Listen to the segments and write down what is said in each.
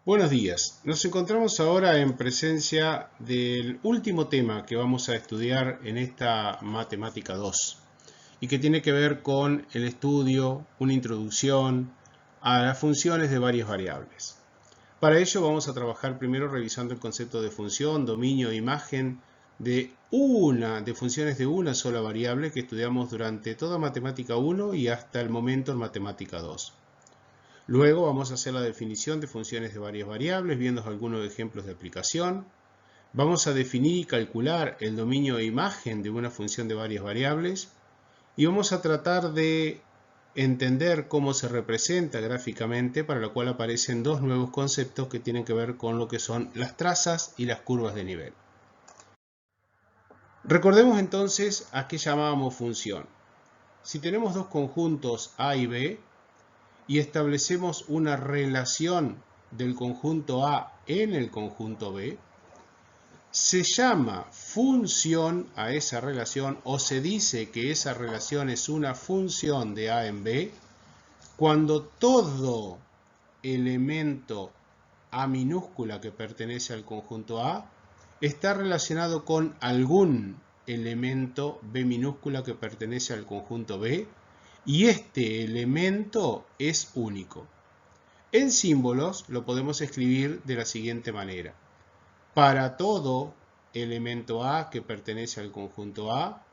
Buenos días. Nos encontramos ahora en presencia del último tema que vamos a estudiar en esta Matemática 2 y que tiene que ver con el estudio, una introducción a las funciones de varias variables. Para ello vamos a trabajar primero revisando el concepto de función, dominio e imagen de funciones de una sola variable que estudiamos durante toda Matemática 1 y hasta el momento en Matemática 2. Luego vamos a hacer la definición de funciones de varias variables, viendo algunos ejemplos de aplicación. Vamos a definir y calcular el dominio e imagen de una función de varias variables. Y vamos a tratar de entender cómo se representa gráficamente, para lo cual aparecen dos nuevos conceptos que tienen que ver con lo que son las trazas y las curvas de nivel. Recordemos entonces a qué llamábamos función. Si tenemos dos conjuntos A y B, y establecemos una relación del conjunto A en el conjunto B, se llama función a esa relación o se dice que esa relación es una función de A en B cuando todo elemento A minúscula que pertenece al conjunto A está relacionado con algún elemento B minúscula que pertenece al conjunto B y este elemento es único. En símbolos lo podemos escribir de la siguiente manera. Para todo elemento A que pertenece al conjunto A,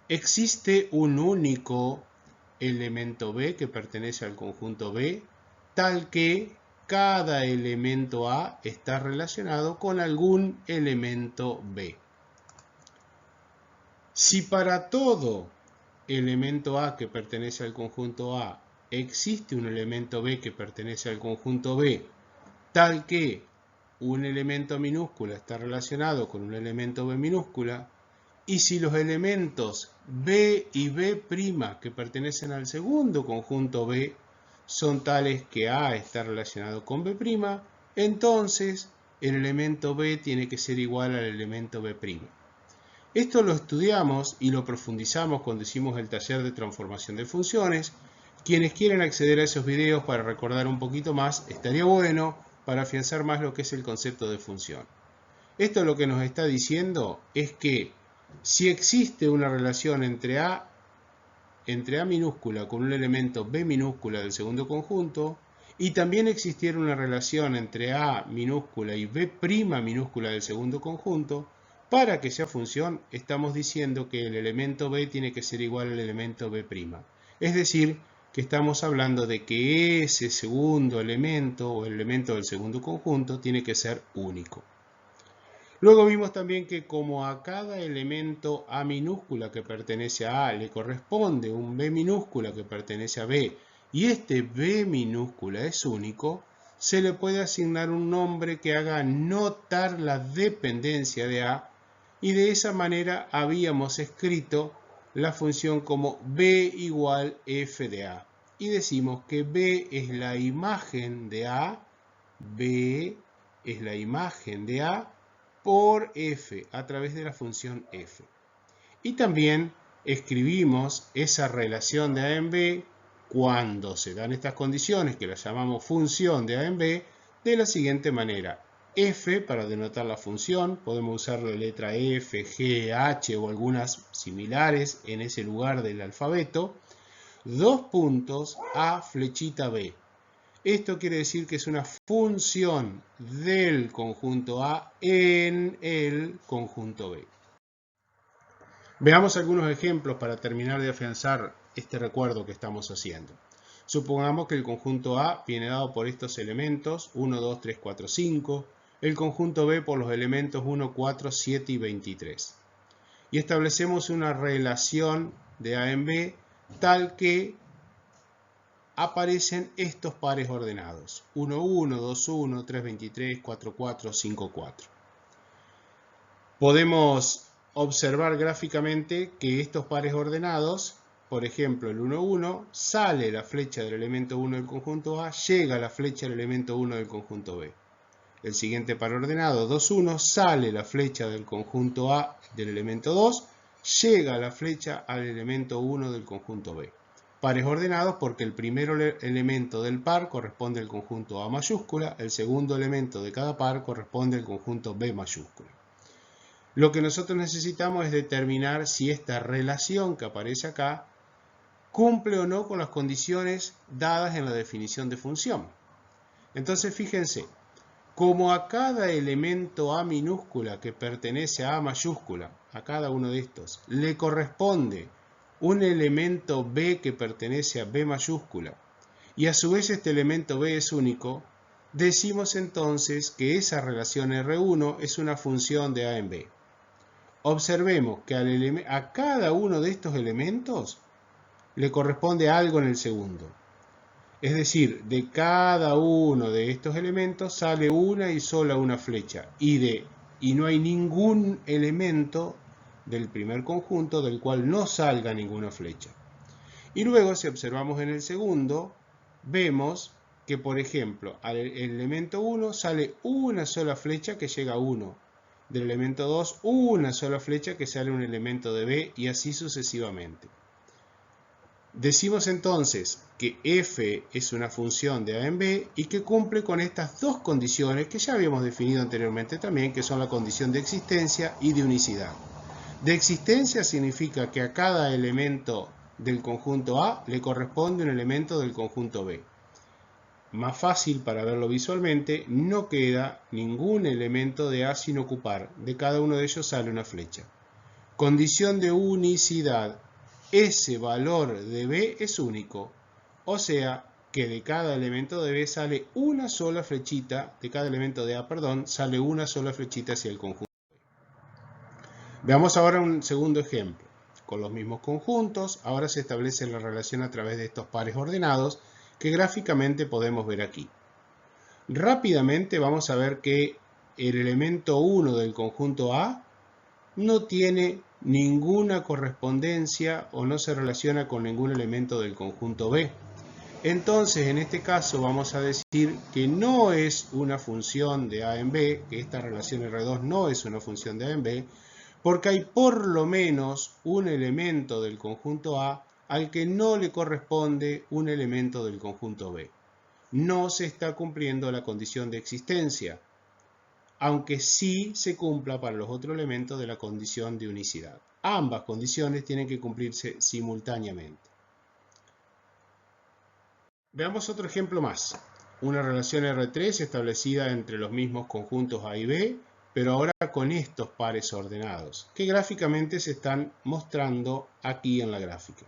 existe un único elemento B que pertenece al conjunto B, tal que cada elemento A está relacionado con algún elemento B. Si para todo elemento A que pertenece al conjunto A existe un elemento B que pertenece al conjunto B, tal que un elemento minúscula está relacionado con un elemento B minúscula, y si los elementos B y B' que pertenecen al segundo conjunto B son tales que A está relacionado con B', entonces el elemento B tiene que ser igual al elemento B'. Esto lo estudiamos y lo profundizamos cuando hicimos el taller de transformación de funciones. Quienes quieren acceder a esos videos para recordar un poquito más, estaría bueno para afianzar más lo que es el concepto de función. Esto lo que nos está diciendo es que si existe una relación entre A minúscula con un elemento B minúscula del segundo conjunto, y también existiera una relación entre A minúscula y B' minúscula del segundo conjunto, para que sea función estamos diciendo que el elemento B tiene que ser igual al elemento B'. Es decir, que estamos hablando de que ese segundo elemento o el elemento del segundo conjunto tiene que ser único. Luego vimos también que como a cada elemento A minúscula que pertenece a A le corresponde un B minúscula que pertenece a B, y este B minúscula es único, se le puede asignar un nombre que haga notar la dependencia de A, y de esa manera habíamos escrito la función como B igual f de A. Y decimos que B es la imagen de A, B es la imagen de A por f a través de la función f. Y también escribimos esa relación de A en B cuando se dan estas condiciones que las llamamos función de A en B de la siguiente manera. F para denotar la función, podemos usar la letra F, G, H o algunas similares en ese lugar del alfabeto. Dos puntos A flechita B. Esto quiere decir que es una función del conjunto A en el conjunto B. Veamos algunos ejemplos para terminar de afianzar este recuerdo que estamos haciendo. Supongamos que el conjunto A viene dado por estos elementos 1, 2, 3, 4, 5, el conjunto B por los elementos 1, 4, 7 y 23. Y establecemos una relación de A en B tal que aparecen estos pares ordenados: 1, 1, 2, 1, 3, 23, 4, 4, 5, 4. Podemos observar gráficamente que estos pares ordenados, por ejemplo el 1, 1, sale la flecha del elemento 1 del conjunto A, llega la flecha del elemento 1 del conjunto B. El siguiente par ordenado, 2, 1, sale la flecha del conjunto A del elemento 2, llega la flecha al elemento 1 del conjunto B. pares ordenados porque el primer elemento del par corresponde al conjunto A mayúscula, el segundo elemento de cada par corresponde al conjunto B mayúscula. Lo que nosotros necesitamos es determinar si esta relación que aparece acá cumple o no con las condiciones dadas en la definición de función. Entonces fíjense, como a cada elemento A minúscula que pertenece a A mayúscula, a cada uno de estos, le corresponde un elemento B que pertenece a B mayúscula, y a su vez este elemento B es único, decimos entonces que esa relación R1 es una función de A en B. Observemos que a cada uno de estos elementos le corresponde algo en el segundo. Es decir, de cada uno de estos elementos sale una y sola una flecha, y no hay ningún elemento del primer conjunto del cual no salga ninguna flecha. Y luego, si observamos en el segundo, vemos que, por ejemplo, al elemento 1 sale una sola flecha que llega a 1. Del elemento 2, una sola flecha que sale un elemento de B, y así sucesivamente. Decimos entonces que f es una función de A en B y que cumple con estas dos condiciones que ya habíamos definido anteriormente también, que son la condición de existencia y de unicidad. De existencia significa que a cada elemento del conjunto A le corresponde un elemento del conjunto B. Más fácil para verlo visualmente, no queda ningún elemento de A sin ocupar. De cada uno de ellos sale una flecha. Condición de unicidad. Ese valor de B es único. O sea que de cada elemento de B sale una sola flechita, de cada elemento de A, perdón, sale una sola flechita hacia el conjunto. Veamos ahora un segundo ejemplo. Con los mismos conjuntos, ahora se establece la relación a través de estos pares ordenados que gráficamente podemos ver aquí. Rápidamente vamos a ver que el elemento 1 del conjunto A no tiene ninguna correspondencia o no se relaciona con ningún elemento del conjunto B. Entonces, en este caso vamos a decir que no es una función de A en B, que esta relación R2 no es una función de A en B, porque hay por lo menos un elemento del conjunto A al que no le corresponde un elemento del conjunto B. No se está cumpliendo la condición de existencia, aunque sí se cumpla para los otros elementos de la condición de unicidad. Ambas condiciones tienen que cumplirse simultáneamente. Veamos otro ejemplo más. Una relación R3 establecida entre los mismos conjuntos A y B, pero ahora con estos pares ordenados, que gráficamente se están mostrando aquí en la gráfica.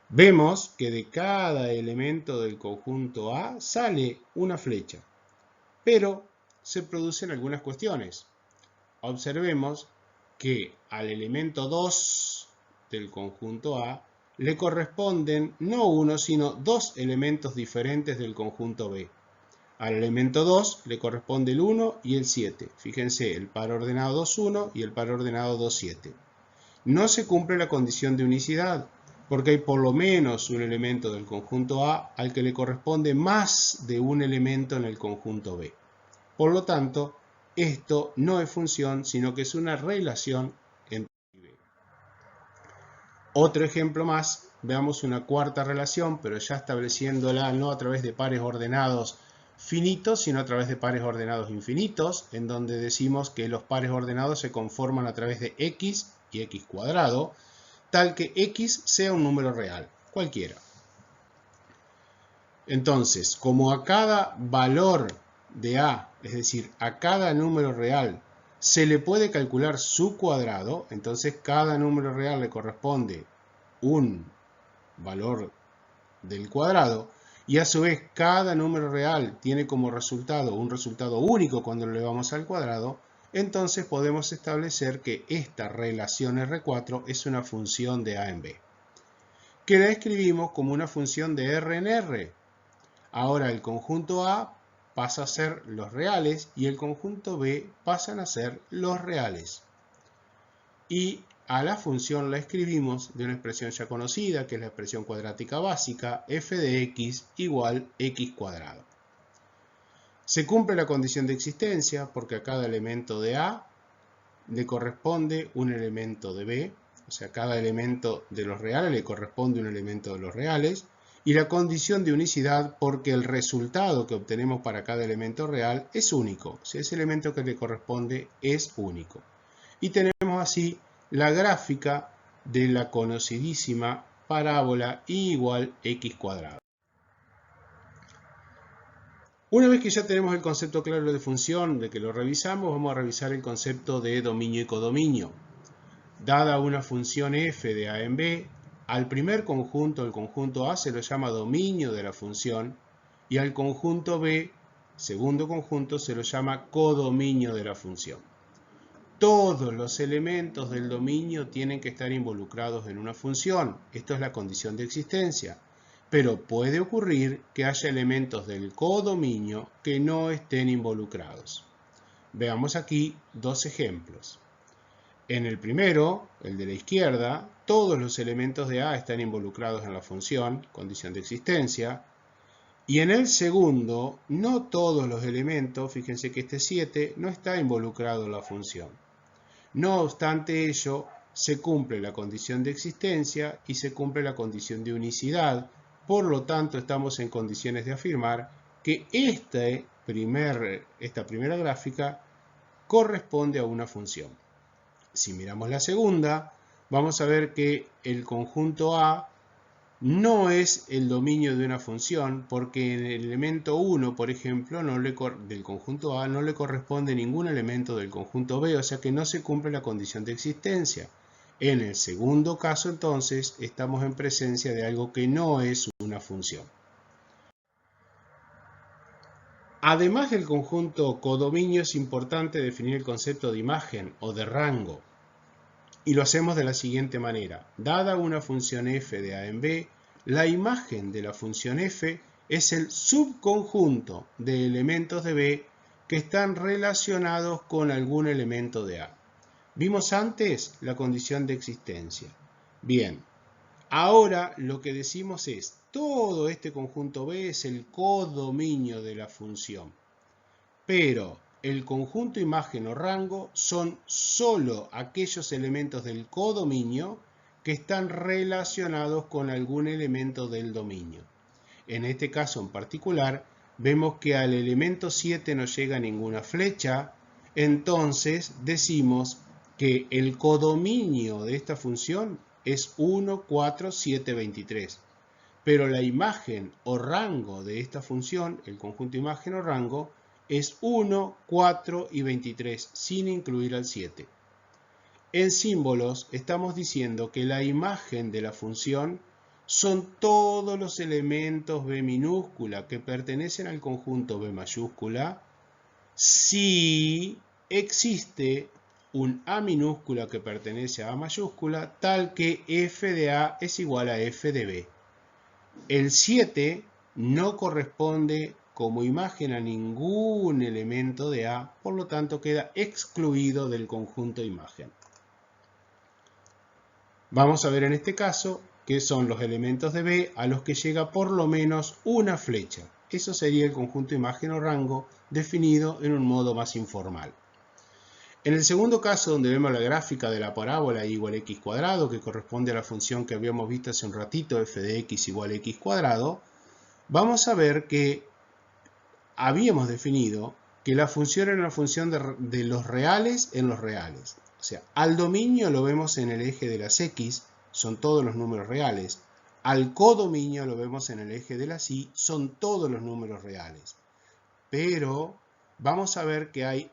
Vemos que de cada elemento del conjunto A sale una flecha, pero se producen algunas cuestiones. Observemos que al elemento 2 del conjunto A le corresponden no uno, sino dos elementos diferentes del conjunto B. Al elemento 2 le corresponde el 1 y el 7. Fíjense, el par ordenado 2, 1 y el par ordenado 2, 7. No se cumple la condición de unicidad, porque hay por lo menos un elemento del conjunto A al que le corresponde más de un elemento en el conjunto B. Por lo tanto, esto no es función, sino que es una relación entre A y B. Otro ejemplo más, veamos una cuarta relación, pero ya estableciéndola no a través de pares ordenados finitos, sino a través de pares ordenados infinitos, en donde decimos que los pares ordenados se conforman a través de x y x cuadrado, tal que x sea un número real, cualquiera. Entonces, como a cada valor de A, es decir, a cada número real, se le puede calcular su cuadrado, entonces cada número real le corresponde un valor del cuadrado, y a su vez cada número real tiene como resultado un resultado único cuando lo elevamos al cuadrado, entonces podemos establecer que esta relación R4 es una función de A en B, que la escribimos como una función de R en R. Ahora el conjunto A pasa a ser los reales y el conjunto B pasan a ser los reales. Y a la función la escribimos de una expresión ya conocida, que es la expresión cuadrática básica, f de x igual x cuadrado. Se cumple la condición de existencia porque a cada elemento de A le corresponde un elemento de B, o sea, cada elemento de los reales le corresponde un elemento de los reales, y la condición de unicidad porque el resultado que obtenemos para cada elemento real es único, o sea, ese elemento que le corresponde es único. Y tenemos así la gráfica de la conocidísima parábola y igual x cuadrado. Una vez que ya tenemos el concepto claro de función, de que lo revisamos, vamos a revisar el concepto de dominio y codominio. Dada una función f de a en b, al primer conjunto, el conjunto A, se lo llama dominio de la función, y al conjunto B, segundo conjunto, se lo llama codominio de la función. Todos los elementos del dominio tienen que estar involucrados en una función. Esto es la condición de existencia. Pero puede ocurrir que haya elementos del codominio que no estén involucrados. Veamos aquí dos ejemplos. En el primero, el de la izquierda, todos los elementos de A están involucrados en la función, condición de existencia. Y en el segundo, no todos los elementos, fíjense que este 7 no está involucrado en la función. No obstante ello, se cumple la condición de existencia y se cumple la condición de unicidad. Por lo tanto, estamos en condiciones de afirmar que esta primera gráfica corresponde a una función. Si miramos la segunda, vamos a ver que el conjunto A no es el dominio de una función porque en el elemento 1, por ejemplo, del conjunto A no le corresponde ningún elemento del conjunto B, o sea que no se cumple la condición de existencia. En el segundo caso, entonces, estamos en presencia de algo que no es una función. Además del conjunto codominio, es importante definir el concepto de imagen o de rango. Y lo hacemos de la siguiente manera. Dada una función f de a en b, la imagen de la función f es el subconjunto de elementos de b que están relacionados con algún elemento de a. Vimos antes la condición de existencia. Bien, ahora lo que decimos es, todo este conjunto b es el codominio de la función. Pero el conjunto imagen o rango son solo aquellos elementos del codominio que están relacionados con algún elemento del dominio. En este caso en particular, vemos que al elemento 7 no llega ninguna flecha, entonces decimos que el codominio de esta función es 1, 4, 7, 23. Pero la imagen o rango de esta función, el conjunto imagen o rango, es 1, 4 y 23, sin incluir al 7. En símbolos estamos diciendo que la imagen de la función son todos los elementos B minúscula que pertenecen al conjunto B mayúscula si existe un A minúscula que pertenece a A mayúscula tal que f de A es igual a f de B. El 7 no corresponde como imagen a ningún elemento de A, por lo tanto queda excluido del conjunto imagen. Vamos a ver en este caso que son los elementos de B a los que llega por lo menos una flecha. Eso sería el conjunto imagen o rango definido en un modo más informal. En el segundo caso, donde vemos la gráfica de la parábola y igual a x cuadrado, que corresponde a la función que habíamos visto hace un ratito, f de x igual a x cuadrado, vamos a ver que habíamos definido que la función era una función de los reales en los reales. O sea, al dominio lo vemos en el eje de las x, son todos los números reales. Al codominio lo vemos en el eje de las y, son todos los números reales. Pero vamos a ver que hay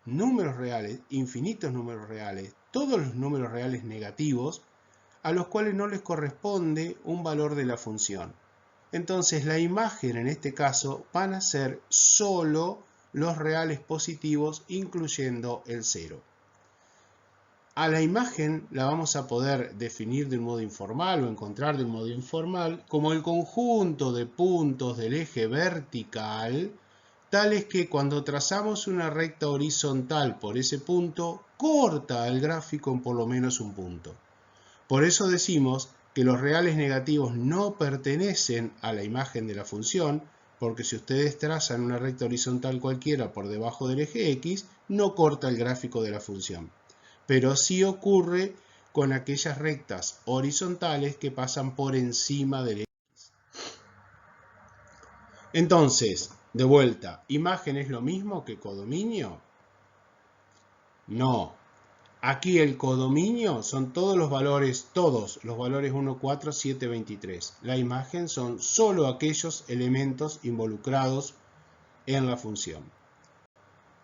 números reales, infinitos números reales, todos los números reales negativos, a los cuales no les corresponde un valor de la función. Entonces la imagen en este caso van a ser solo los reales positivos, incluyendo el 0. A la imagen la vamos a poder definir de un modo informal o encontrar de un modo informal como el conjunto de puntos del eje vertical, tales que cuando trazamos una recta horizontal por ese punto, corta el gráfico en por lo menos un punto. Por eso decimos que los reales negativos no pertenecen a la imagen de la función, porque si ustedes trazan una recta horizontal cualquiera por debajo del eje X, no corta el gráfico de la función. Pero sí ocurre con aquellas rectas horizontales que pasan por encima del X. Entonces, de vuelta, ¿imagen es lo mismo que codominio? No. Aquí el codominio son todos los valores 1, 4, 7, 23. La imagen son solo aquellos elementos involucrados en la función.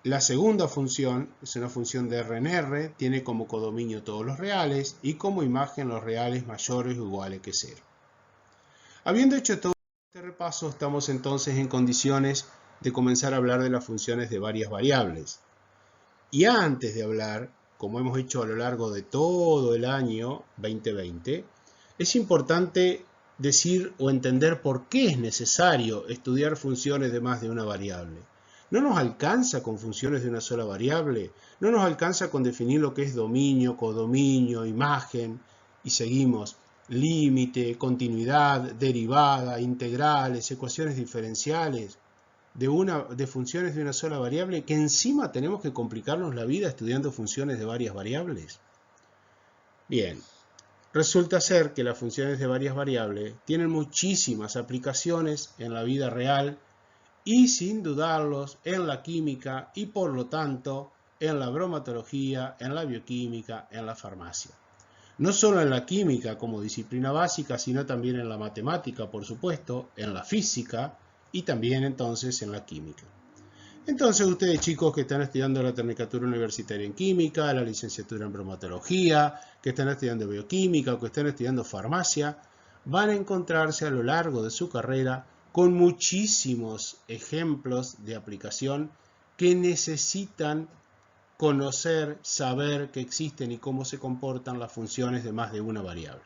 La segunda función es una función de R en R, tiene como codominio todos los reales y como imagen los reales mayores o iguales que 0. Habiendo hecho todo este repaso, estamos entonces en condiciones de comenzar a hablar de las funciones de varias variables. Y antes de hablar, como hemos hecho a lo largo de todo el año 2020, es importante decir o entender por qué es necesario estudiar funciones de más de una variable. ¿No nos alcanza con funciones de una sola variable? ¿No nos alcanza con definir lo que es dominio, codominio, imagen? Y seguimos. Límite, continuidad, derivada, integrales, ecuaciones diferenciales. De funciones de una sola variable, que encima tenemos que complicarnos la vida estudiando funciones de varias variables. Bien, resulta ser que las funciones de varias variables tienen muchísimas aplicaciones en la vida real y sin dudarlos en la química y por lo tanto en la bromatología, en la bioquímica, en la farmacia. No solo en la química como disciplina básica, sino también en la matemática, por supuesto, en la física y también entonces en la química. Entonces ustedes chicos que están estudiando la tecnicatura universitaria en química, la licenciatura en bromatología, que están estudiando bioquímica o que están estudiando farmacia, van a encontrarse a lo largo de su carrera con muchísimos ejemplos de aplicación que necesitan conocer, saber que existen y cómo se comportan las funciones de más de una variable.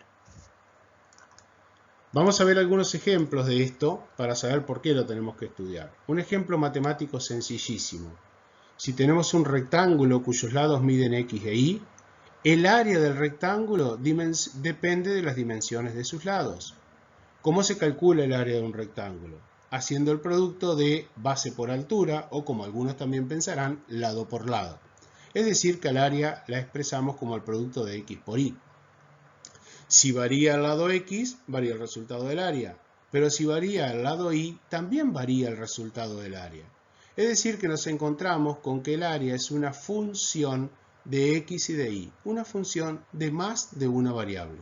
Vamos a ver algunos ejemplos de esto para saber por qué lo tenemos que estudiar. Un ejemplo matemático sencillísimo. Si tenemos un rectángulo cuyos lados miden x e y, el área del rectángulo depende de las dimensiones de sus lados. ¿Cómo se calcula el área de un rectángulo? Haciendo el producto de base por altura o, como algunos también pensarán, lado por lado. Es decir, que el área la expresamos como el producto de x por y. Si varía el lado x, varía el resultado del área. Pero si varía el lado y, también varía el resultado del área. Es decir, que nos encontramos con que el área es una función de x y de y. Una función de más de una variable.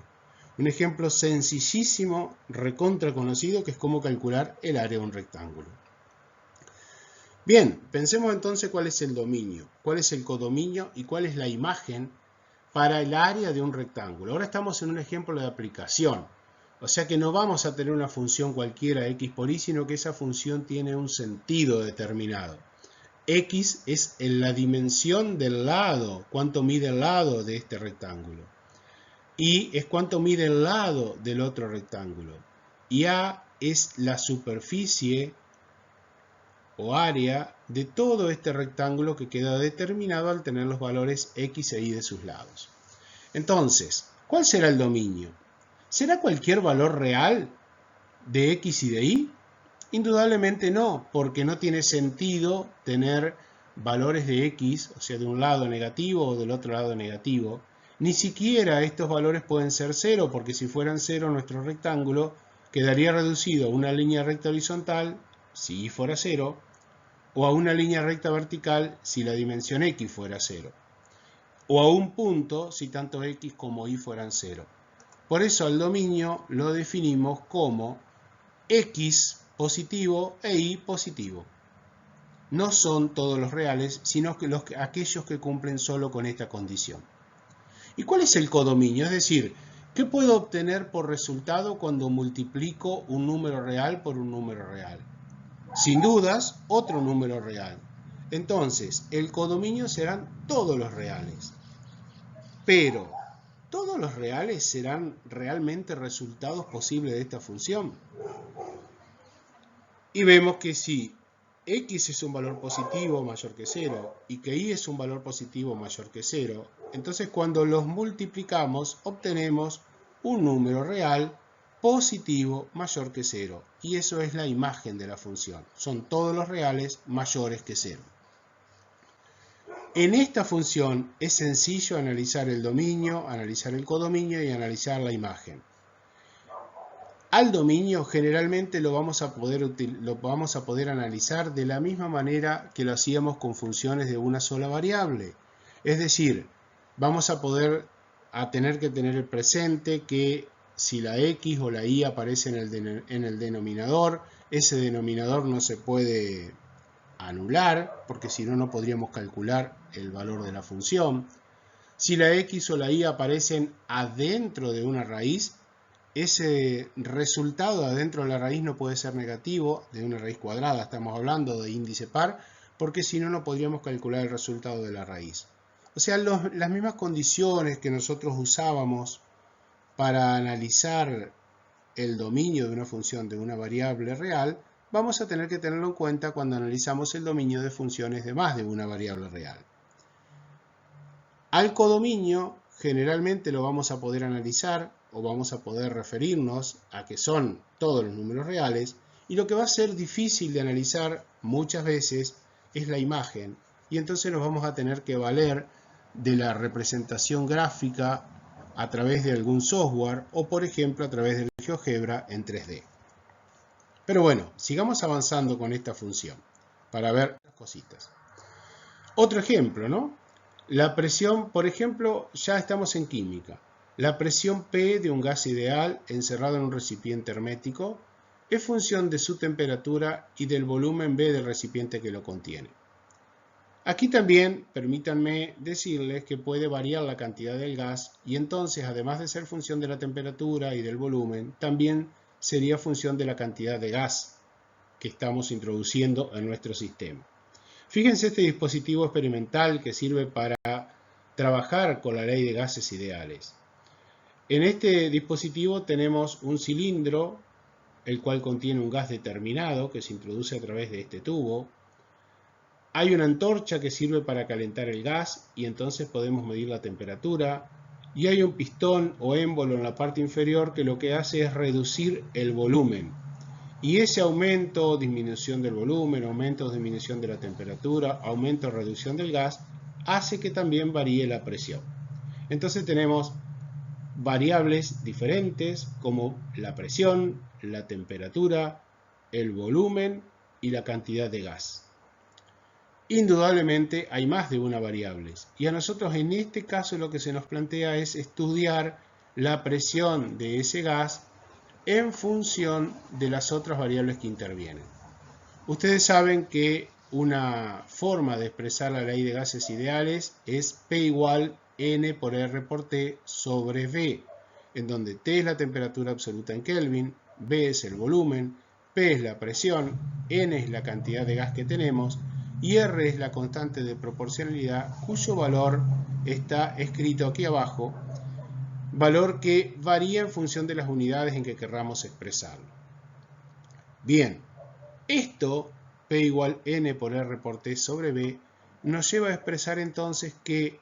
Un ejemplo sencillísimo, recontra conocido, que es cómo calcular el área de un rectángulo. Bien, pensemos entonces cuál es el dominio, cuál es el codominio y cuál es la imagen para el área de un rectángulo. Ahora estamos en un ejemplo de aplicación. O sea que no vamos a tener una función cualquiera x por y, sino que esa función tiene un sentido determinado. X es en la dimensión del lado, cuánto mide el lado de este rectángulo. Y es cuánto mide el lado del otro rectángulo. Y A es la superficie o área de todo este rectángulo que queda determinado al tener los valores x e y de sus lados. Entonces, ¿cuál será el dominio? ¿Será cualquier valor real de x y de y? Indudablemente no, porque no tiene sentido tener valores de x, o sea, de un lado negativo o del otro lado negativo. Ni siquiera estos valores pueden ser 0, porque si fueran 0 nuestro rectángulo quedaría reducido a una línea recta horizontal, si y fuera 0, o a una línea recta vertical si la dimensión x fuera 0, o a un punto si tanto x como y fueran 0. Por eso al dominio lo definimos como x positivo e y positivo. No son todos los reales, sino que aquellos que cumplen solo con esta condición. ¿Y cuál es el codominio? Es decir, ¿qué puedo obtener por resultado cuando multiplico un número real por un número real? Sin dudas, otro número real. Entonces, el codominio serán todos los reales. Pero, ¿todos los reales serán realmente resultados posibles de esta función? Y vemos que si x es un valor positivo mayor que 0 y que y es un valor positivo mayor que 0, entonces cuando los multiplicamos obtenemos un número real positivo mayor que 0. Y eso es la imagen de la función. Son todos los reales mayores que 0. En esta función es sencillo analizar el dominio, analizar el codominio y analizar la imagen. Al dominio generalmente lo vamos a poder analizar de la misma manera que lo hacíamos con funciones de una sola variable. Es decir, vamos a tener que tener presente que si la x o la y aparece en el denominador, ese denominador no se puede anular, porque si no, no podríamos calcular el valor de la función. Si la x o la y aparecen adentro de una raíz, ese resultado adentro de la raíz no puede ser negativo, de una raíz cuadrada, estamos hablando de índice par, porque si no, no podríamos calcular el resultado de la raíz. O sea, las mismas condiciones que nosotros usábamos para analizar el dominio de una función de una variable real, vamos a tener que tenerlo en cuenta cuando analizamos el dominio de funciones de más de una variable real. Al codominio generalmente lo vamos a poder analizar o vamos a poder referirnos a que son todos los números reales, y lo que va a ser difícil de analizar muchas veces es la imagen, y entonces nos vamos a tener que valer de la representación gráfica a través de algún software o por ejemplo a través del GeoGebra en 3D. Pero bueno, sigamos avanzando con esta función para ver las cositas. Otro ejemplo, ¿no? La presión, por ejemplo, ya estamos en química. La presión P de un gas ideal encerrado en un recipiente hermético es función de su temperatura y del volumen V del recipiente que lo contiene. Aquí también permítanme decirles que puede variar la cantidad del gas y entonces, además de ser función de la temperatura y del volumen, también sería función de la cantidad de gas que estamos introduciendo en nuestro sistema. Fíjense este dispositivo experimental que sirve para trabajar con la ley de gases ideales. En este dispositivo tenemos un cilindro, el cual contiene un gas determinado que se introduce a través de este tubo. Hay una antorcha que sirve para calentar el gas y entonces podemos medir la temperatura. Y hay un pistón o émbolo en la parte inferior que lo que hace es reducir el volumen. Y ese aumento o disminución del volumen, aumento o disminución de la temperatura, aumento o reducción del gas, hace que también varíe la presión. Entonces tenemos variables diferentes como la presión, la temperatura, el volumen y la cantidad de gas. Indudablemente hay más de una variable y a nosotros en este caso lo que se nos plantea es estudiar la presión de ese gas en función de las otras variables que intervienen. Ustedes saben que una forma de expresar la ley de gases ideales es P igual N por R por T sobre V, en donde T es la temperatura absoluta en Kelvin, V es el volumen, P es la presión, N es la cantidad de gas que tenemos y R es la constante de proporcionalidad cuyo valor está escrito aquí abajo, valor que varía en función de las unidades en que querramos expresarlo. Bien, esto, P igual N por R por T sobre V, nos lleva a expresar entonces que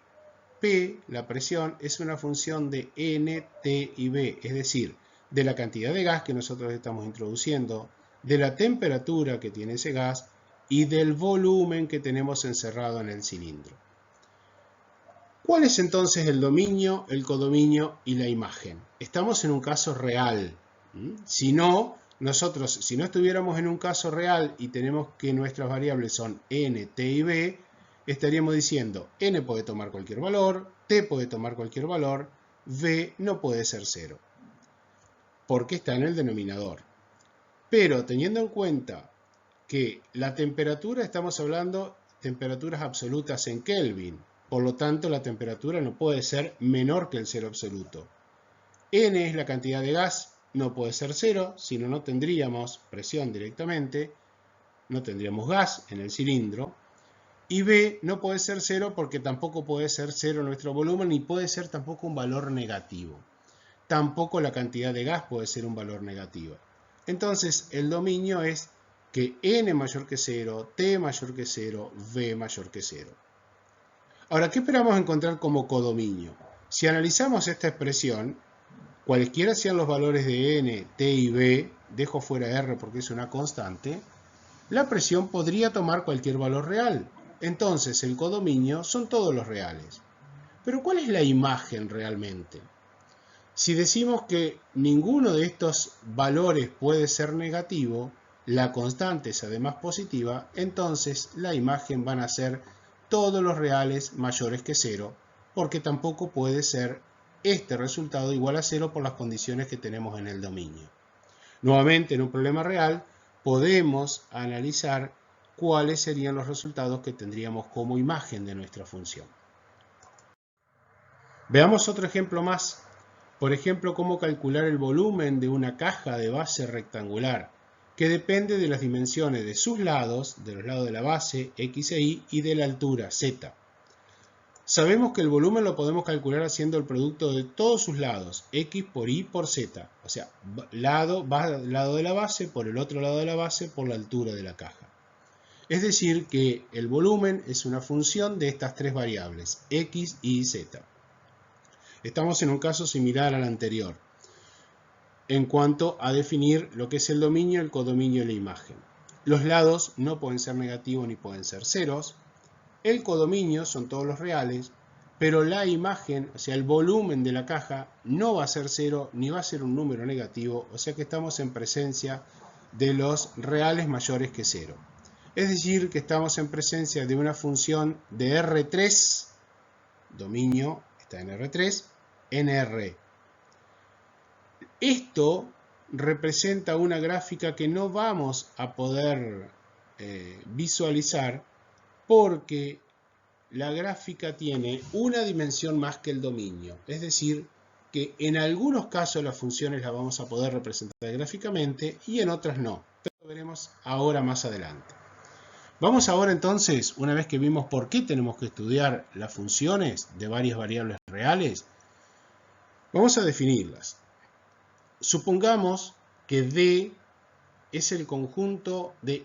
P, la presión, es una función de N, T y V, es decir, de la cantidad de gas que nosotros estamos introduciendo, de la temperatura que tiene ese gas y del volumen que tenemos encerrado en el cilindro. ¿Cuál es entonces el dominio, el codominio y la imagen? Estamos en un caso real. Si no estuviéramos en un caso real y tenemos que nuestras variables son N, T y V, estaríamos diciendo N puede tomar cualquier valor, T puede tomar cualquier valor, V no puede ser 0, porque está en el denominador. Pero teniendo en cuenta que la temperatura, estamos hablando de temperaturas absolutas en Kelvin, por lo tanto la temperatura no puede ser menor que el 0 absoluto. N es la cantidad de gas, no puede ser 0, si no, no tendríamos presión directamente, no tendríamos gas en el cilindro. Y V no puede ser 0 porque tampoco puede ser 0 nuestro volumen, ni puede ser tampoco un valor negativo. Tampoco la cantidad de gas puede ser un valor negativo. Entonces el dominio es que N mayor que 0, T mayor que 0, V mayor que 0. Ahora, ¿qué esperamos encontrar como codominio? Si analizamos esta expresión, cualesquiera sean los valores de N, T y V, dejo fuera R porque es una constante, la presión podría tomar cualquier valor real. entonces el codominio son todos los reales. Pero ¿cuál es la imagen realmente? Si decimos que ninguno de estos valores puede ser negativo, la constante es además positiva, entonces la imagen van a ser todos los reales mayores que 0, porque tampoco puede ser este resultado igual a 0 por las condiciones que tenemos en el dominio. Nuevamente, en un problema real, podemos analizar cuáles serían los resultados que tendríamos como imagen de nuestra función. Veamos otro ejemplo más. Por ejemplo, cómo calcular el volumen de una caja de base rectangular, que depende de las dimensiones de sus lados, de los lados de la base, x e y, y de la altura, z. Sabemos que el volumen lo podemos calcular haciendo el producto de todos sus lados, x por y por z. O sea, lado de la base por el otro lado de la base por la altura de la caja. Es decir, que el volumen es una función de estas tres variables, x, y, z. Estamos en un caso similar al anterior, en cuanto a definir lo que es el dominio, el codominio y la imagen. Los lados no pueden ser negativos ni pueden ser ceros. El codominio son todos los reales, pero la imagen, o sea, el volumen de la caja, no va a ser 0 ni va a ser un número negativo, o sea que estamos en presencia de los reales mayores que 0. Es decir, que estamos en presencia de una función de R3, dominio está en R3, en R. Esto representa una gráfica que no vamos a poder visualizar porque la gráfica tiene una dimensión más que el dominio. Es decir, que en algunos casos las funciones las vamos a poder representar gráficamente y en otras no. Pero lo veremos ahora más adelante. Vamos ahora entonces, una vez que vimos por qué tenemos que estudiar las funciones de varias variables reales, vamos a definirlas. Supongamos que D es el conjunto de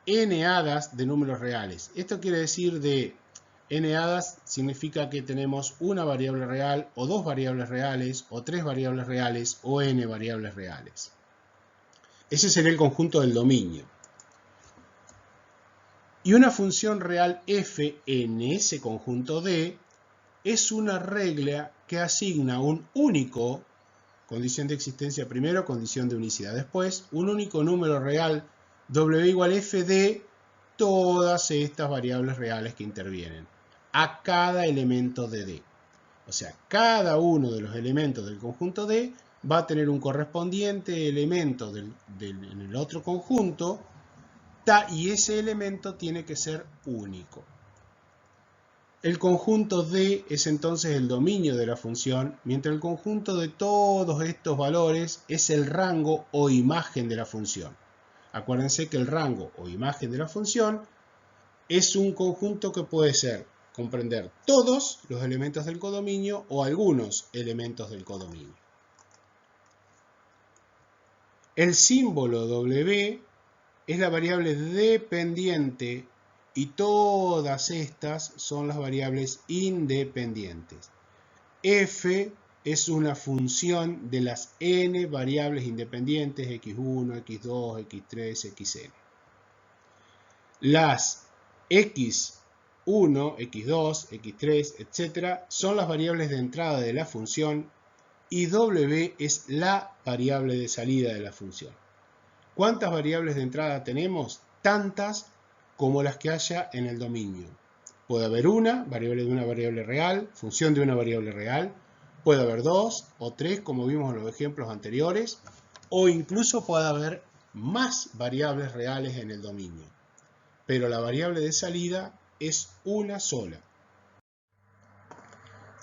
n hadas de números reales. Esto quiere decir de n hadas significa que tenemos una variable real o dos variables reales o tres variables reales o n variables reales. Ese sería el conjunto del dominio. Y una función real f en ese conjunto D es una regla que asigna un único, condición de existencia primero, condición de unicidad después, un único número real w igual f de todas estas variables reales que intervienen a cada elemento de D. O sea, cada uno de los elementos del conjunto D va a tener un correspondiente elemento en el otro conjunto y ese elemento tiene que ser único. El conjunto D es entonces el dominio de la función, mientras el conjunto de todos estos valores es el rango o imagen de la función. Acuérdense que el rango o imagen de la función es un conjunto que puede comprender todos los elementos del codominio o algunos elementos del codominio. El símbolo W es la variable dependiente y todas estas son las variables independientes. F es una función de las n variables independientes x1, x2, x3, xn. Las x1, x2, x3, etc. son las variables de entrada de la función y w es la variable de salida de la función. ¿Cuántas variables de entrada tenemos? Tantas como las que haya en el dominio. Puede haber una, variable de una variable real, función de una variable real. Puede haber dos o tres, como vimos en los ejemplos anteriores. O incluso puede haber más variables reales en el dominio. Pero la variable de salida es una sola.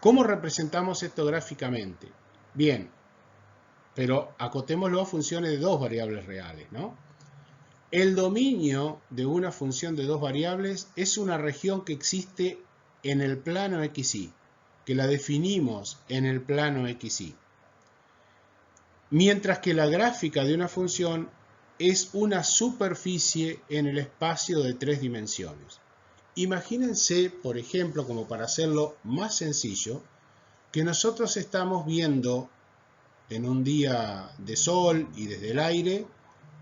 ¿Cómo representamos esto gráficamente? Bien, pero acotémoslo a funciones de dos variables reales, ¿no? El dominio de una función de dos variables es una región que existe en el plano xy, que la definimos en el plano xy. Mientras que la gráfica de una función es una superficie en el espacio de tres dimensiones. Imagínense, por ejemplo, como para hacerlo más sencillo, que nosotros estamos viendo en un día de sol y desde el aire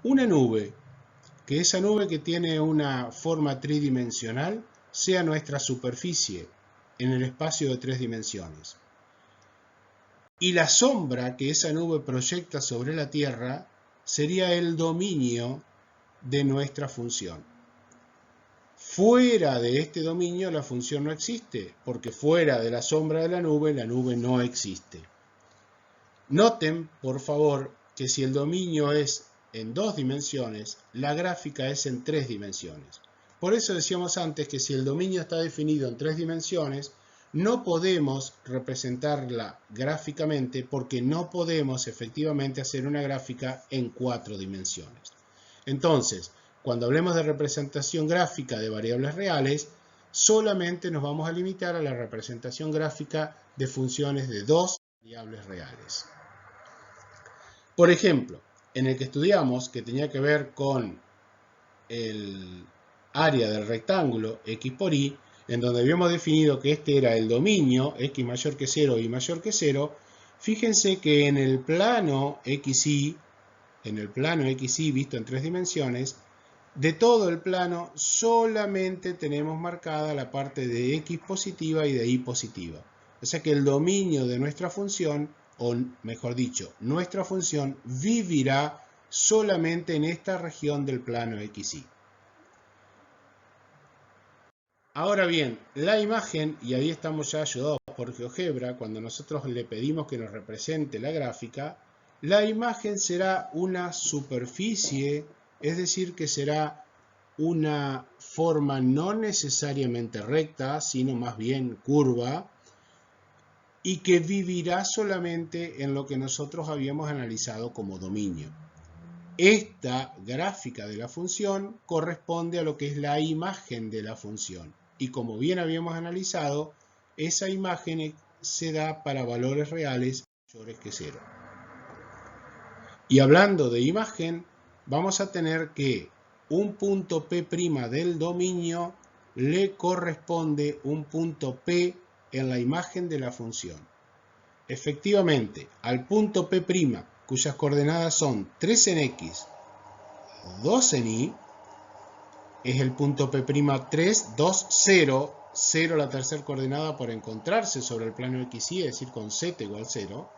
una nube, que esa nube que tiene una forma tridimensional sea nuestra superficie en el espacio de 3 dimensiones. Y la sombra que esa nube proyecta sobre la Tierra sería el dominio de nuestra función. Fuera de este dominio la función no existe, porque fuera de la sombra de la nube no existe. Noten, por favor, que si el dominio es en 2 dimensiones, la gráfica es en 3 dimensiones. Por eso decíamos antes que si el dominio está definido en 3 dimensiones, no podemos representarla gráficamente porque no podemos efectivamente hacer una gráfica en 4 dimensiones. Entonces, cuando hablemos de representación gráfica de variables reales, solamente nos vamos a limitar a la representación gráfica de funciones de 2 variables reales. Por ejemplo, en el que estudiamos, que tenía que ver con el área del rectángulo x por y, en donde habíamos definido que este era el dominio, x mayor que 0, y mayor que 0, fíjense que en el plano xy visto en 3 dimensiones, de todo el plano solamente tenemos marcada la parte de x positiva y de y positiva. O sea que el dominio de nuestra función, o mejor dicho, nuestra función vivirá solamente en esta región del plano xy. Ahora bien, la imagen, y ahí estamos ya ayudados por GeoGebra, cuando nosotros le pedimos que nos represente la gráfica, la imagen será una superficie, es decir, que será una forma no necesariamente recta, sino más bien curva, y que vivirá solamente en lo que nosotros habíamos analizado como dominio. Esta gráfica de la función corresponde a lo que es la imagen de la función. Y como bien habíamos analizado, esa imagen se da para valores reales mayores que 0. Y hablando de imagen, vamos a tener que un punto P' del dominio le corresponde un punto P en la imagen de la función. Efectivamente, al punto P', cuyas coordenadas son 3 en x, 2 en y, es el punto P', 3, 2, 0, 0 la tercera coordenada por encontrarse sobre el plano xy, es decir, con z igual 0,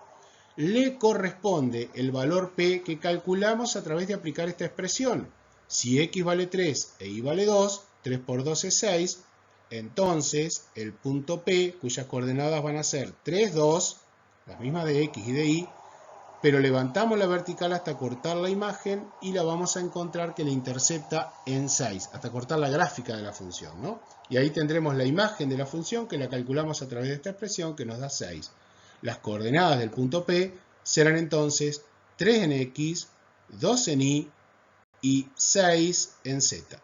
le corresponde el valor P que calculamos a través de aplicar esta expresión. Si x vale 3 e y vale 2, 3 por 2 es 6, entonces el punto P, cuyas coordenadas van a ser 3, 2, las mismas de x y de y, pero levantamos la vertical hasta cortar la imagen y la vamos a encontrar que la intercepta en 6, hasta cortar la gráfica de la función, ¿no? Y ahí tendremos la imagen de la función que la calculamos a través de esta expresión que nos da 6. Las coordenadas del punto P serán entonces 3 en x, 2 en y 6 en z.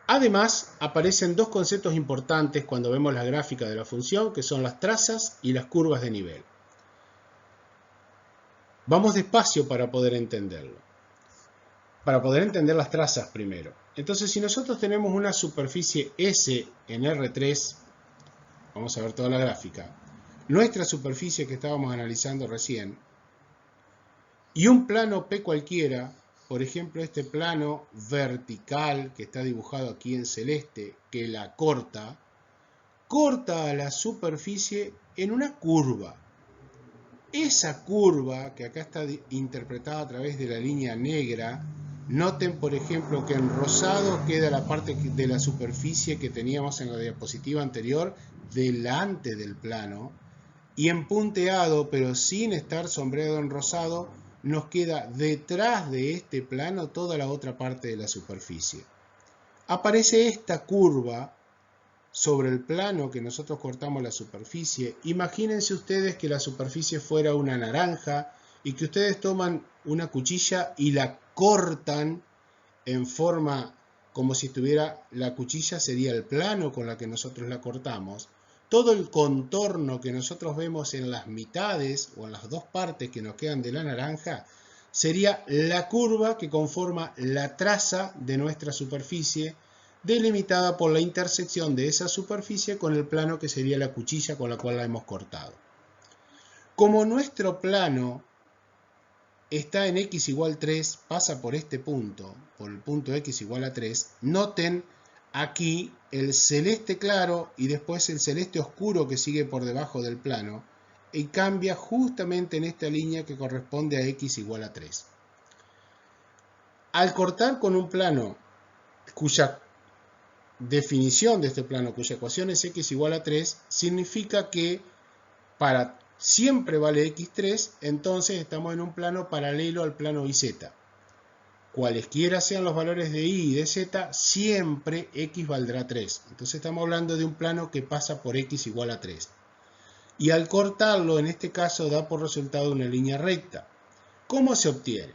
Además, aparecen dos conceptos importantes cuando vemos la gráfica de la función, que son las trazas y las curvas de nivel. Vamos despacio para poder entenderlo. Para poder entender las trazas primero. Entonces, si nosotros tenemos una superficie S en R3, vamos a ver toda la gráfica, nuestra superficie que estábamos analizando recién, y un plano P cualquiera, por ejemplo este plano vertical que está dibujado aquí en celeste, que la corta a la superficie en una curva. Esa curva, que acá está interpretada a través de la línea negra, noten por ejemplo que en rosado queda la parte de la superficie que teníamos en la diapositiva anterior delante del plano, y en punteado, pero sin estar sombreado en rosado, nos queda detrás de este plano toda la otra parte de la superficie. Aparece esta curva sobre el plano que nosotros cortamos la superficie. Imagínense ustedes que la superficie fuera una naranja y que ustedes toman una cuchilla y la cortan en forma como si estuviera, la cuchilla sería el plano con la que nosotros la cortamos. Todo el contorno que nosotros vemos en las mitades o en las dos partes que nos quedan de la naranja sería la curva que conforma la traza de nuestra superficie, delimitada por la intersección de esa superficie con el plano que sería la cuchilla con la cual la hemos cortado. Como nuestro plano está en x igual 3, pasa por este punto, por el punto x igual a 3, noten aquí el celeste claro y después el celeste oscuro que sigue por debajo del plano y cambia justamente en esta línea que corresponde a x igual a 3. Al cortar con un plano cuya definición de este plano, cuya ecuación es x igual a 3, significa que para siempre vale x3, entonces estamos en un plano paralelo al plano YZ. Cualesquiera sean los valores de y y de z, siempre x valdrá 3. Entonces estamos hablando de un plano que pasa por x igual a 3. Y al cortarlo, en este caso, da por resultado una línea recta. ¿Cómo se obtiene?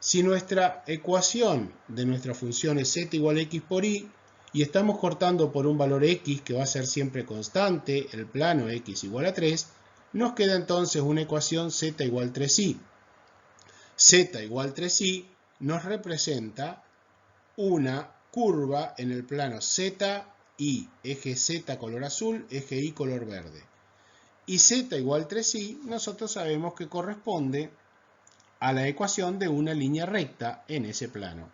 Si nuestra ecuación de nuestra función es z igual a x por y, y estamos cortando por un valor x que va a ser siempre constante, el plano x igual a 3, nos queda entonces una ecuación z igual 3i. Z igual 3i nos representa una curva en el plano z, y, eje z color azul, eje y color verde. Y z igual 3i nosotros sabemos que corresponde a la ecuación de una línea recta en ese plano.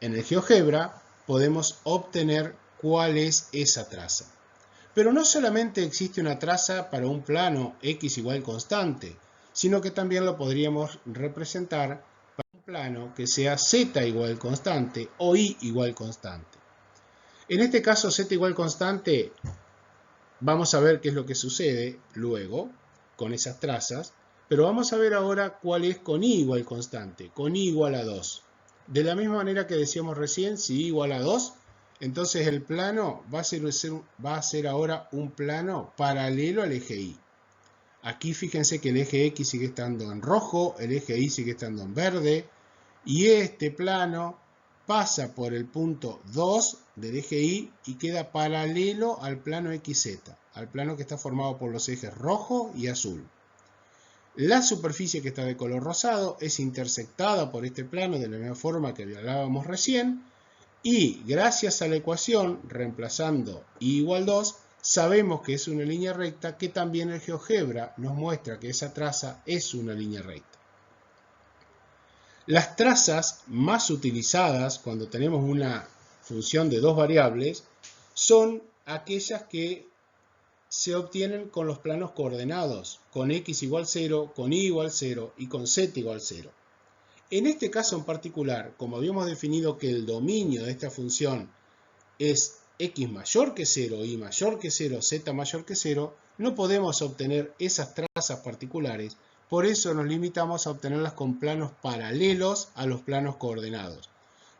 En el GeoGebra podemos obtener cuál es esa traza. Pero no solamente existe una traza para un plano x igual constante, sino que también lo podríamos representar para un plano que sea z igual constante o y igual constante. En este caso z igual constante, vamos a ver qué es lo que sucede luego con esas trazas, pero vamos a ver ahora cuál es con y igual constante, con y igual a 2. De la misma manera que decíamos recién, si y igual a 2, entonces el plano va a ser ahora un plano paralelo al eje y. Aquí fíjense que el eje x sigue estando en rojo, el eje y sigue estando en verde, y este plano pasa por el punto 2 del eje y queda paralelo al plano xz, al plano que está formado por los ejes rojo y azul. La superficie que está de color rosado es intersectada por este plano de la misma forma que hablábamos recién, y gracias a la ecuación, reemplazando y igual 2, sabemos que es una línea recta, que también el GeoGebra nos muestra que esa traza es una línea recta. Las trazas más utilizadas cuando tenemos una función de dos variables son aquellas que se obtienen con los planos coordenados, con x igual 0, con y igual 0 y con z igual 0. En este caso en particular, como habíamos definido que el dominio de esta función es x mayor que 0, y mayor que 0, z mayor que 0, no podemos obtener esas trazas particulares, por eso nos limitamos a obtenerlas con planos paralelos a los planos coordenados.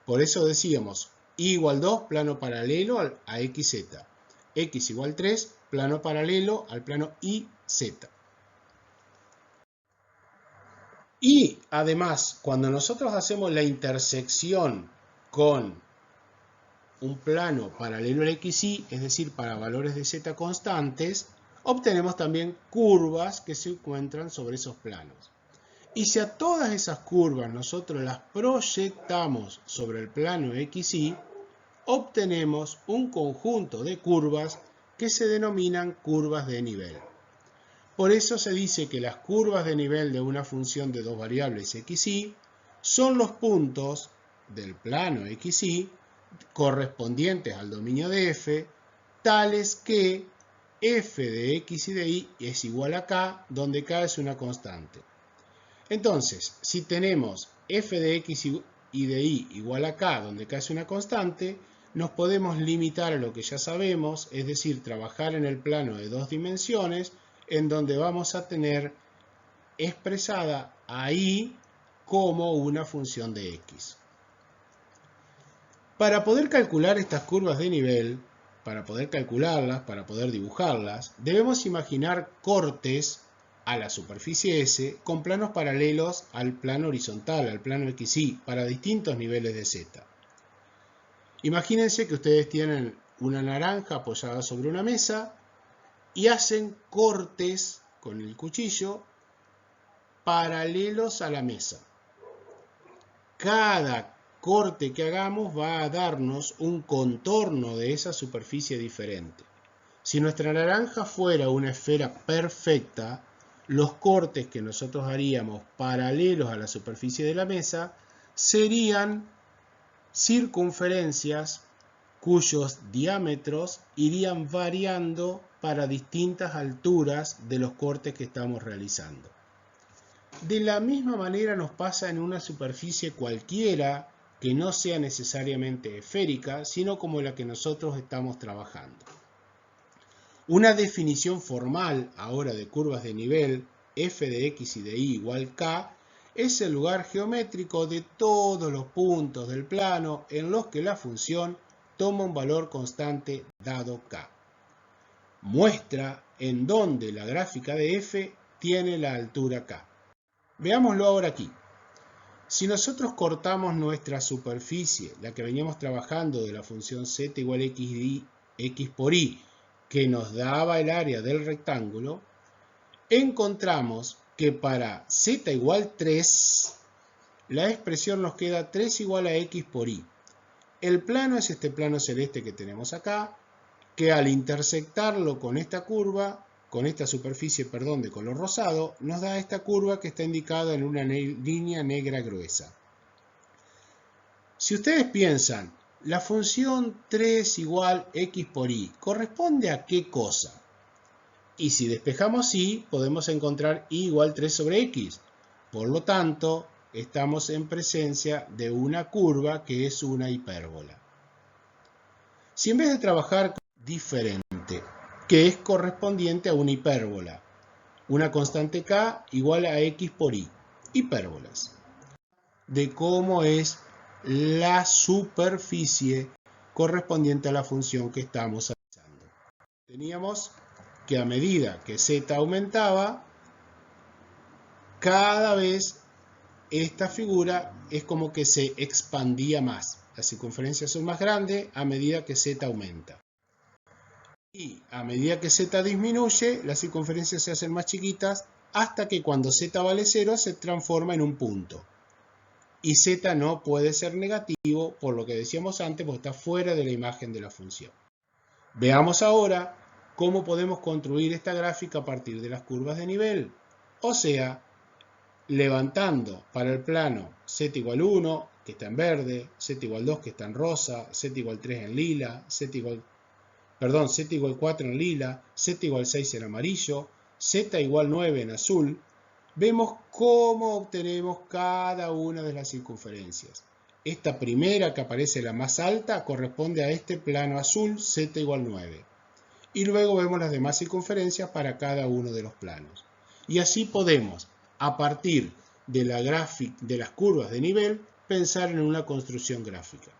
Por eso decíamos y igual 2, plano paralelo a xz, x igual 3, plano paralelo al plano YZ. Y además, cuando nosotros hacemos la intersección con un plano paralelo al XY, es decir, para valores de z constantes, obtenemos también curvas que se encuentran sobre esos planos. Y si a todas esas curvas nosotros las proyectamos sobre el plano XY, obtenemos un conjunto de curvas que se denominan curvas de nivel. Por eso se dice que las curvas de nivel de una función de dos variables xy son los puntos del plano xy correspondientes al dominio de f, tales que f de x y de y es igual a k, donde k es una constante. Entonces, si tenemos f de x y de y igual a k, donde k es una constante, nos podemos limitar a lo que ya sabemos, es decir, trabajar en el plano de dos dimensiones, en donde vamos a tener expresada a y como una función de x. Para poder calcular estas curvas de nivel, para poder calcularlas, para poder dibujarlas, debemos imaginar cortes a la superficie S con planos paralelos al plano horizontal, al plano XY, para distintos niveles de Z. Imagínense que ustedes tienen una naranja apoyada sobre una mesa y hacen cortes con el cuchillo paralelos a la mesa. Cada corte que hagamos va a darnos un contorno de esa superficie diferente. Si nuestra naranja fuera una esfera perfecta, los cortes que nosotros haríamos paralelos a la superficie de la mesa serían circunferencias cuyos diámetros irían variando para distintas alturas de los cortes que estamos realizando. De la misma manera nos pasa en una superficie cualquiera que no sea necesariamente esférica, sino como la que nosotros estamos trabajando. Una definición formal ahora de curvas de nivel, f de x y de y igual k, es el lugar geométrico de todos los puntos del plano en los que la función toma un valor constante dado k. Muestra en dónde la gráfica de f tiene la altura k. Veámoslo ahora aquí. Si nosotros cortamos nuestra superficie, la que veníamos trabajando de la función z igual a x por y, que nos daba el área del rectángulo, encontramos que para z igual 3, la expresión nos queda 3 igual a x por y. El plano es este plano celeste que tenemos acá, que al intersectarlo con esta curva, con esta superficie, perdón, de color rosado, nos da esta curva que está indicada en una línea negra gruesa. Si ustedes piensan, la función 3 igual x por y, ¿corresponde a qué cosa? Y si despejamos y, podemos encontrar y igual 3 sobre x. Por lo tanto, estamos en presencia de una curva que es una hipérbola. Si en vez de trabajar diferente, que es correspondiente a una hipérbola, una constante k igual a x por y, hipérbolas, de cómo es la superficie correspondiente a la función que estamos analizando. Teníamos que a medida que z aumentaba, cada vez esta figura es como que se expandía más. Las circunferencias son más grandes a medida que z aumenta. Y a medida que z disminuye, las circunferencias se hacen más chiquitas hasta que cuando z vale 0 se transforma en un punto. Y z no puede ser negativo, por lo que decíamos antes, porque está fuera de la imagen de la función. Veamos ahora cómo podemos construir esta gráfica a partir de las curvas de nivel. O sea, levantando para el plano z igual 1, que está en verde, z igual 2, que está en rosa, z igual 3 en lila, z igual 4 en lila, z igual 6 en amarillo, z igual 9 en azul, vemos cómo obtenemos cada una de las circunferencias. Esta primera que aparece la más alta corresponde a este plano azul, z igual 9. Y luego vemos las demás circunferencias para cada uno de los planos. Y así podemos, a partir de las curvas de nivel, pensar en una construcción gráfica.